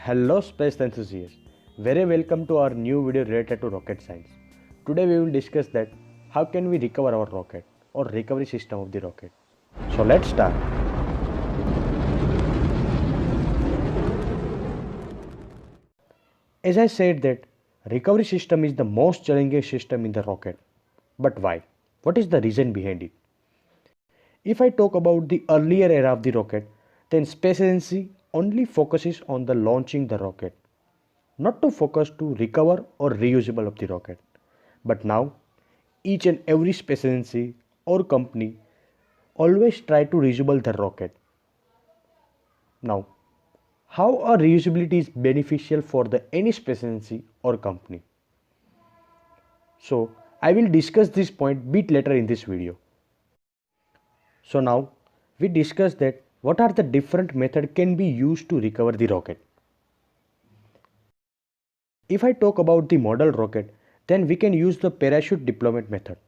Hello space enthusiasts, very welcome to our new video related to rocket science. Today we will discuss that how can we recover our rocket or recovery system of the rocket. So let's start. As I said that recovery system is the most challenging system in the rocket. But why? What is the reason behind it? If I talk about the earlier era of the rocket, then Space Agency only focuses on the launching the rocket, not to focus to recover or reusable of the rocket. But now, each and every space agency or company always try to reusable the rocket. Now, how a reusability is beneficial for the any space agency or company? So, I will discuss this point bit later in this video. So now, we discuss that what are the different method can be used to recover the rocket. If I talk about the model rocket, then we can use the parachute deployment method.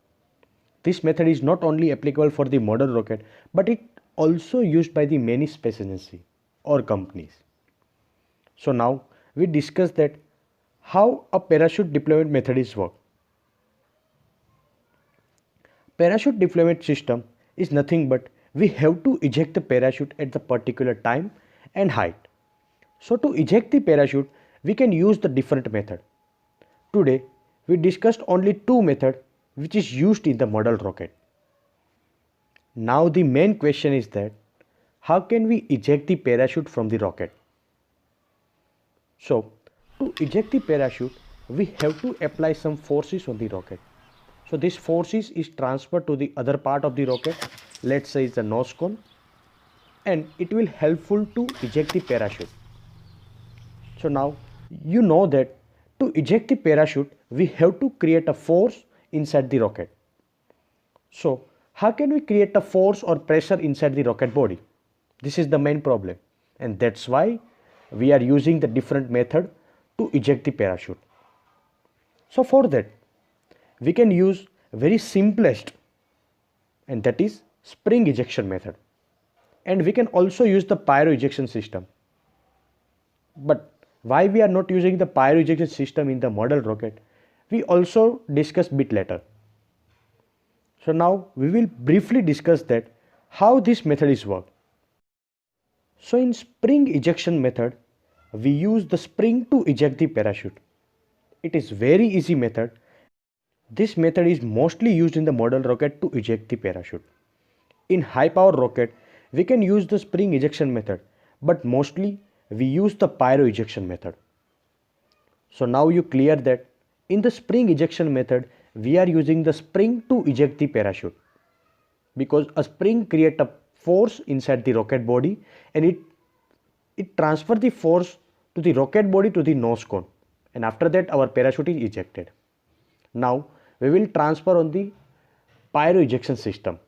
This method is not only applicable for the model rocket, but it also used by the many space agency or companies. So now we discuss that how a parachute deployment method is work. Parachute deployment system is nothing but we have to eject the parachute at the particular time and height. So to eject the parachute, we can use the different method. Today, we discussed only two methods which is used in the model rocket. Now the main question is that how can we eject the parachute from the rocket? So to eject the parachute, we have to apply some forces on the rocket. So this forces is transferred to the other part of the rocket, let's say it's the nose cone, and it will helpful to eject the parachute. So now you know that to eject the parachute, we have to create a force inside the rocket. So how can we create a force or pressure inside the rocket body? This is the main problem, and that's why we are using the different method to eject the parachute. So for that, we can use very simplest, and that is spring ejection method, and we can also use the pyro ejection system. But why we are not using the pyro ejection system in the model rocket, we also discuss bit later. So now we will briefly discuss that how this method is work. So in spring ejection method, we use the spring to eject the parachute. It is very easy method. This method is mostly used in the model rocket to eject the parachute. In high power rocket, we can use the spring ejection method, but mostly we use the pyro ejection method. So now you clear that in the spring ejection method, we are using the spring to eject the parachute, because a spring creates a force inside the rocket body, and it transfers the force to the rocket body to the nose cone, and after that our parachute is ejected. Now we will transfer on the pyro ejection system.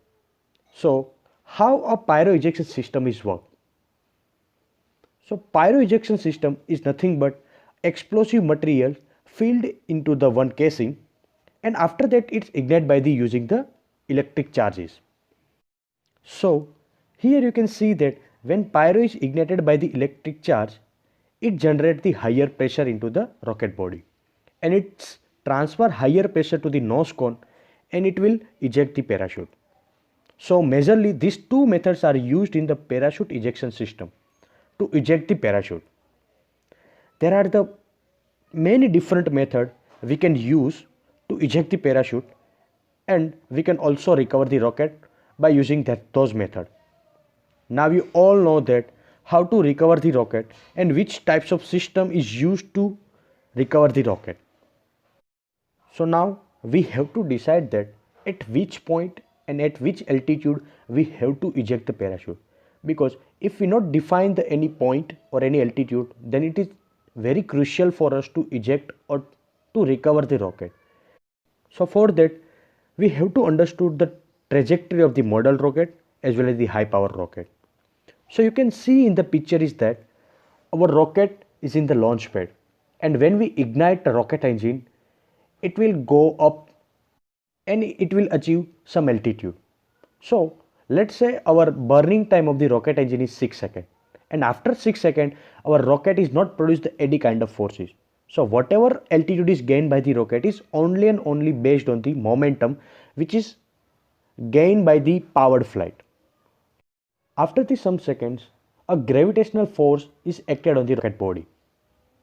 So how a pyro ejection system is work? So pyro ejection system is nothing but explosive material filled into the one casing, and after that it's ignited by the using the electric charges. So here you can see that when pyro is ignited by the electric charge, it generates the higher pressure into the rocket body, and it's transfer higher pressure to the nose cone, and it will eject the parachute. So majorly these two methods are used in the parachute ejection system to eject the parachute. There are the many different methods we can use to eject the parachute, and we can also recover the rocket by using those methods. Now you all know that how to recover the rocket and which types of system is used to recover the rocket. So now we have to decide that at which point and at which altitude we have to eject the parachute, because if we not define the any point or any altitude, then it is very crucial for us to eject or to recover the rocket. So for that, we have to understand the trajectory of the model rocket as well as the high power rocket. So you can see in the picture is that our rocket is in the launch pad, and when we ignite the rocket engine, it will go up and it will achieve some altitude. So let's say our burning time of the rocket engine is 6 seconds, and after 6 seconds our rocket is not produced any kind of forces. So whatever altitude is gained by the rocket is only and only based on the momentum which is gained by the powered flight. After the some seconds, a gravitational force is acted on the rocket body.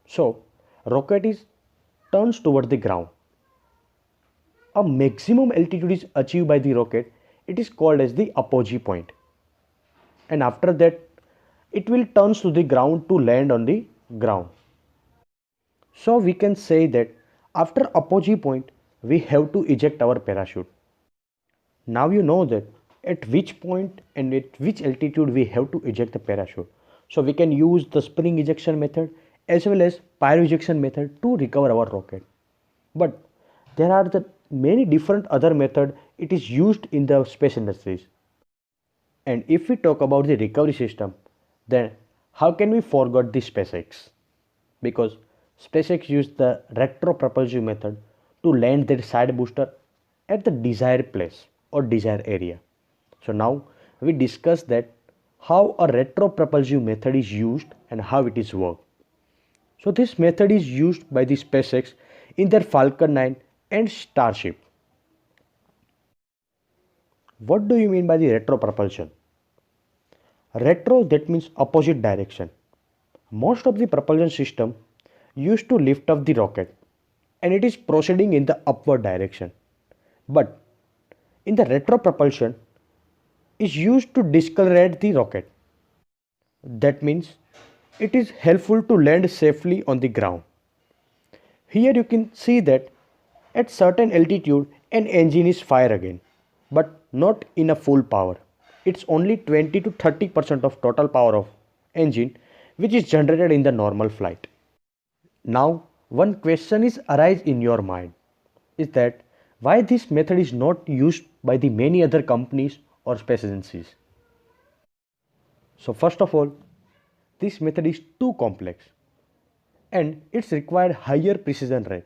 So rocket is turns toward the ground. A maximum altitude is achieved by the rocket. It is called as the apogee point. And after that, it will turns to the ground to land on the ground. So we can say that after apogee point, we have to eject our parachute. Now you know that at which point and at which altitude we have to eject the parachute. So we can use the spring ejection method as well as pyro ejection method to recover our rocket. But there are the many different other methods it is used in the space industries. And if we talk about the recovery system, then how can we forget the SpaceX? Because SpaceX used the retro-propulsive method to land their side booster at the desired place or desired area. So now we discuss that how a retro-propulsive method is used and how it is worked. So this method is used by the SpaceX in their Falcon 9 and Starship. What do you mean by the retro propulsion? Retro, that means opposite direction. Most of the propulsion system used to lift up the rocket and it is proceeding in the upward direction. But in the retro propulsion is used to decelerate the rocket. That means it is helpful to land safely on the ground. Here you can see that at certain altitude an engine is fire again, but not in a full power. It's only 20 to 30% of total power of engine which is generated in the normal flight. Now one question is arise in your mind is that why this method is not used by the many other companies or space agencies. So first of all, this method is too complex and it's required higher precision rate.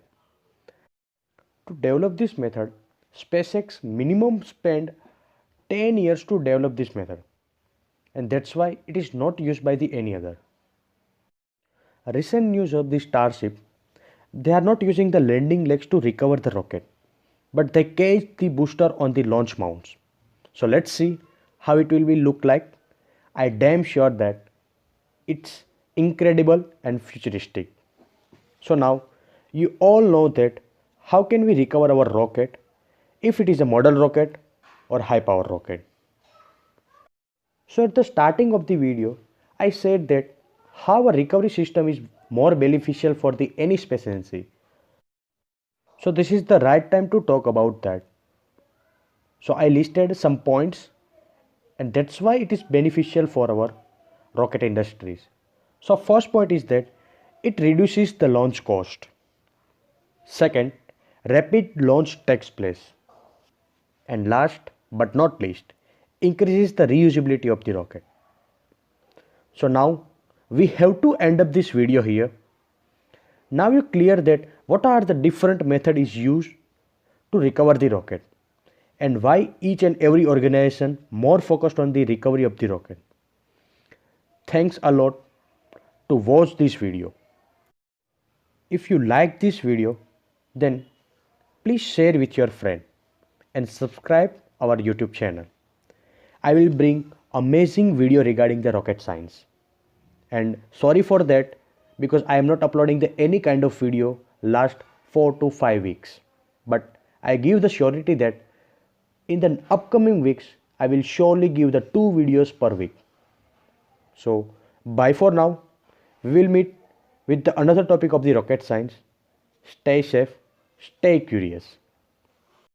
To develop this method, SpaceX minimum spent 10 years to develop this method, and that's why it is not used by the any other. Recent news of the Starship, they are not using the landing legs to recover the rocket, but they cage the booster on the launch mounts. So let's see how it will be look like. I damn sure that it's incredible and futuristic. So now you all know that how can we recover our rocket if it is a model rocket or high power rocket. So at the starting of the video, I said that how a recovery system is more beneficial for the any space agency. So this is the right time to talk about that. So I listed some points and that's why it is beneficial for our rocket industries. So first point is that it reduces the launch cost. Second, rapid launch takes place. And last but not least, increases the reusability of the rocket. So now we have to end up this video here. Now you clear that what are the different methods is used to recover the rocket and why each and every organization more focused on the recovery of the rocket. Thanks a lot to watch this video. If you like this video, then please share with your friend and subscribe our YouTube channel. I will bring amazing video regarding the rocket science. And sorry for that because I am not uploading any kind of video last 4 to 5 weeks. But I give the surety that in the upcoming weeks I will surely give the 2 videos per week. So bye for now. We will meet with the another topic of the rocket science. Stay safe, stay curious.